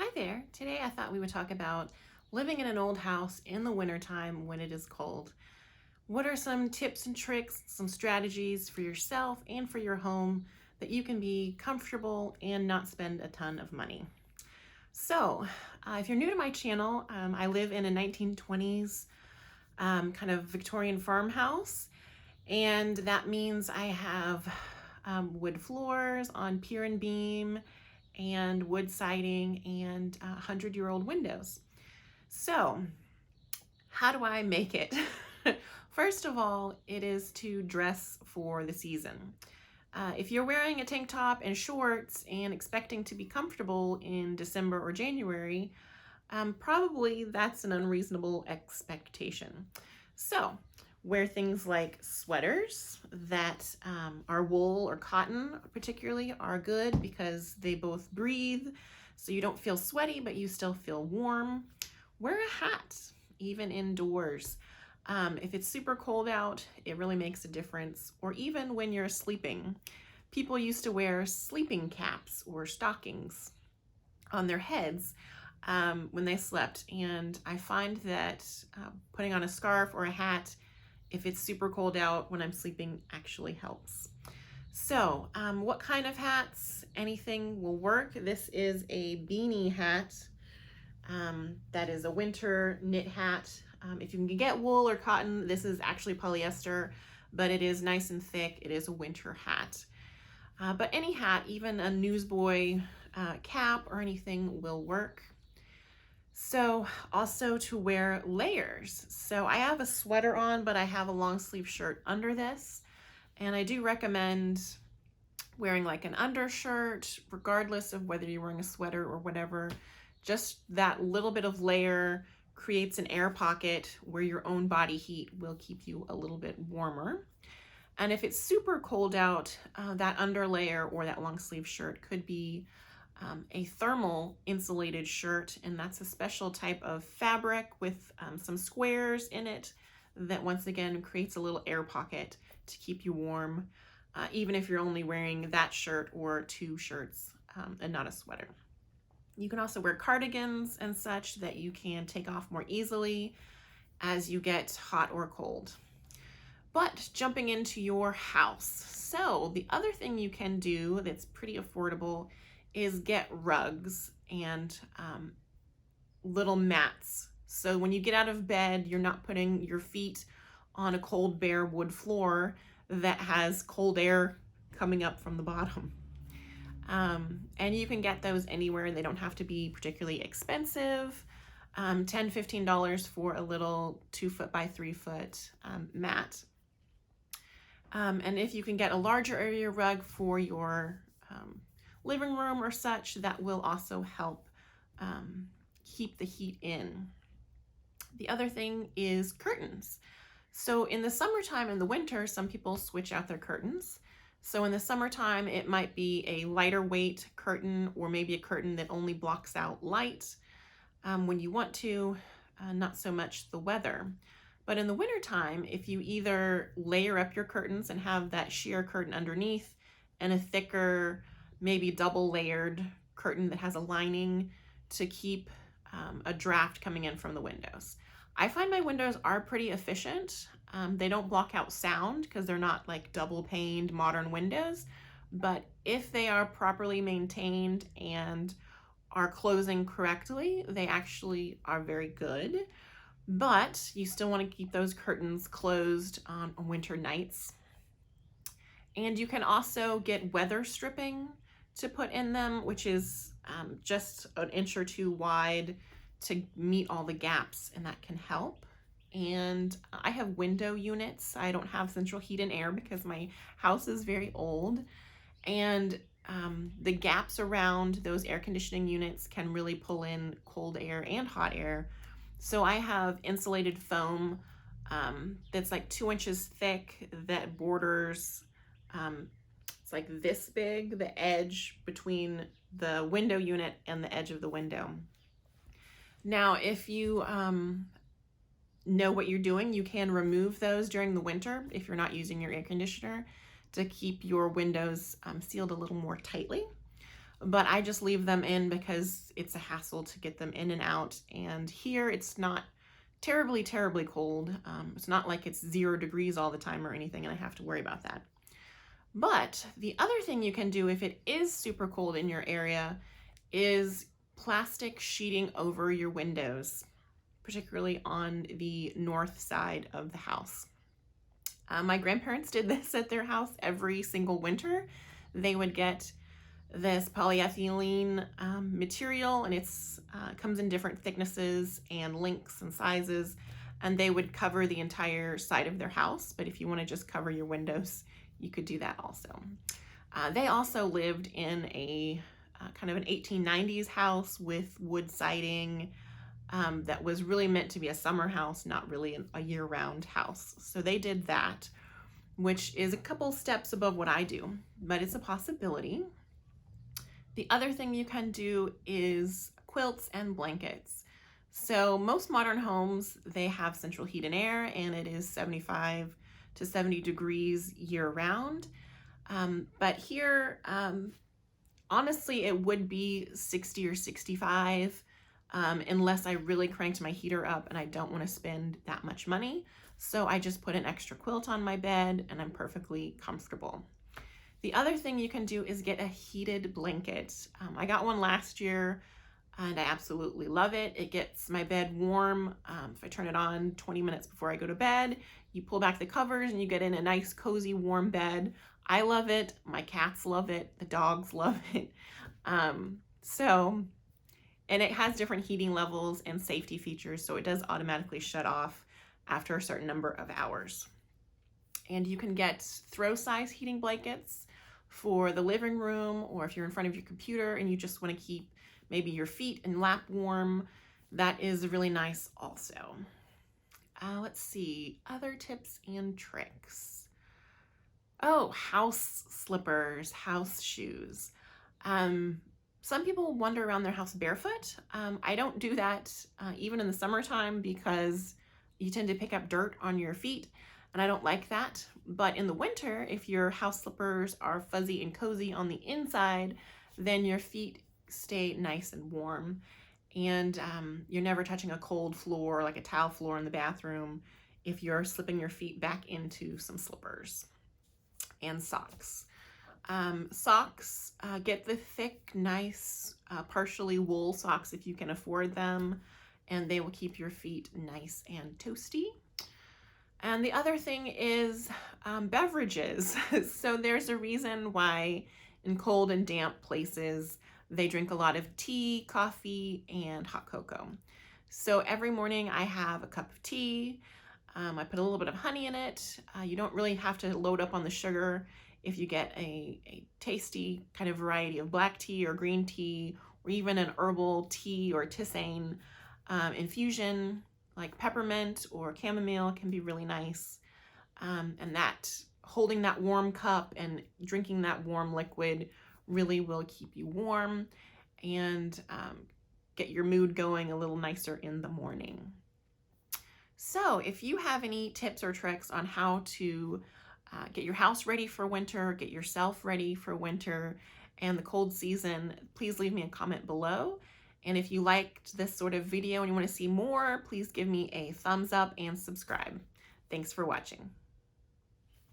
Hi there. Today I thought we would talk about living in an old house in the wintertime when it is cold. What are some tips and tricks, some strategies for yourself and for your home that you can be comfortable and not spend a ton of money? So, if you're new to my channel, I live in a 1920s kind of Victorian farmhouse, and that means I have wood floors on pier and beam and wood siding and 100-year-old windows. So, how do I make it? First of all, it is to dress for the season. If you're wearing a tank top and shorts and expecting to be comfortable in December or January, probably that's an unreasonable expectation. So, wear things like sweaters that are wool or cotton particularly are good because they both breathe, so you don't feel sweaty but you still feel warm. Wear a hat, even indoors. If it's super cold out, it really makes a difference. Or even when you're sleeping. People used to wear sleeping caps or stockings on their heads when they slept, and I find that putting on a scarf or a hat if it's super cold out when I'm sleeping actually helps. So what kind of hats? Anything will work. This is a beanie hat. That is a winter knit hat. If you can get wool or cotton, this is actually polyester, but it is nice and thick. It is a winter hat. But any hat, even a newsboy cap or anything will work. So also to wear layers. So I have a sweater on, but I have a long sleeve shirt under this. And I do recommend wearing like an undershirt, regardless of whether you're wearing a sweater or whatever. Just that little bit of layer creates an air pocket where your own body heat will keep you a little bit warmer. And if it's super cold out, that underlayer or that long sleeve shirt could be a thermal insulated shirt, and that's a special type of fabric with some squares in it that once again creates a little air pocket to keep you warm, even if you're only wearing that shirt or two shirts and not a sweater. You can also wear cardigans and such that you can take off more easily as you get hot or cold. But jumping into your house. So the other thing you can do that's pretty affordable is get rugs and little mats. So when you get out of bed, you're not putting your feet on a cold, bare wood floor that has cold air coming up from the bottom. And you can get those anywhere. They don't have to be particularly expensive. $10, $15 for a little 2 foot by 3 foot mat. And if you can get a larger area rug for your living room or such, that will also help keep the heat in. The other thing is curtains. So in the summertime and the winter, some people switch out their curtains. So in the summertime, it might be a lighter weight curtain or maybe a curtain that only blocks out light when you want to, not so much the weather. But in the wintertime, if you either layer up your curtains and have that sheer curtain underneath and a thicker, maybe double layered curtain that has a lining to keep a draft coming in from the windows. I find my windows are pretty efficient. They don't block out sound because they're not like double paned modern windows, but if they are properly maintained and are closing correctly, they actually are very good. But you still want to keep those curtains closed on winter nights. And you can also get weather stripping to put in them, which is just an inch or two wide to meet all the gaps, and that can help. And I have window units. I don't have central heat and air because my house is very old, and the gaps around those air conditioning units can really pull in cold air and hot air. So I have insulated foam that's like 2 inches thick that borders, it's like this big, the edge between the window unit and the edge of the window. Now, if you know what you're doing, you can remove those during the winter if you're not using your air conditioner to keep your windows sealed a little more tightly. but I just leave them in because it's a hassle to get them in and out. And here it's not terribly, terribly cold. It's not like it's 0 degrees all the time or anything, and I have to worry about that. But the other thing you can do if it is super cold in your area is plastic sheeting over your windows, particularly on the north side of the house. My grandparents did this at their house every single winter. They would get this polyethylene material, and it's comes in different thicknesses and lengths and sizes, and they would cover the entire side of their house. But if you want to just cover your windows, you could do that also. They also lived in a kind of an 1890s house with wood siding that was really meant to be a summer house, not really a year-round house. So they did that, which is a couple steps above what I do, but it's a possibility. The other thing you can do is quilts and blankets. So most modern homes, they have central heat and air, and it is 75 to 70 degrees year-round. But here, honestly, it would be 60 or 65 unless I really cranked my heater up and I don't want to spend that much money. So I just put an extra quilt on my bed and I'm perfectly comfortable. The other thing you can do is get a heated blanket. I got one last year and I absolutely love it. It gets my bed warm. If I turn it on 20 minutes before I go to bed, you pull back the covers and you get in a nice, cozy, warm bed. I love it. My cats love it. The dogs love it. And it has different heating levels and safety features, so it does automatically shut off after a certain number of hours. And you can get throw size heating blankets for the living room, or if you're in front of your computer and you just want to keep maybe your feet and lap warm, that is really nice also. Let's see, other tips and tricks. Oh, house slippers, house shoes. Some people wander around their house barefoot. I don't do that even in the summertime because you tend to pick up dirt on your feet, and I don't like that. But in the winter, if your house slippers are fuzzy and cozy on the inside, then your feet stay nice and warm, and you're never touching a cold floor like a tile floor in the bathroom if you're slipping your feet back into some slippers. And socks. Socks, get the thick, nice, partially wool socks if you can afford them, and they will keep your feet nice and toasty. And the other thing is beverages. So there's a reason why in cold and damp places they drink a lot of tea, coffee, and hot cocoa. So every morning I have a cup of tea. I put a little bit of honey in it. You don't really have to load up on the sugar if you get a tasty kind of variety of black tea or green tea, or even an herbal tea or tisane infusion like peppermint or chamomile can be really nice. And that holding that warm cup and drinking that warm liquid really will keep you warm and get your mood going a little nicer in the morning. So if you have any tips or tricks on how to get your house ready for winter, get yourself ready for winter and the cold season, please leave me a comment below. And if you liked this sort of video and you want to see more, please give me a thumbs up and subscribe. Thanks for watching.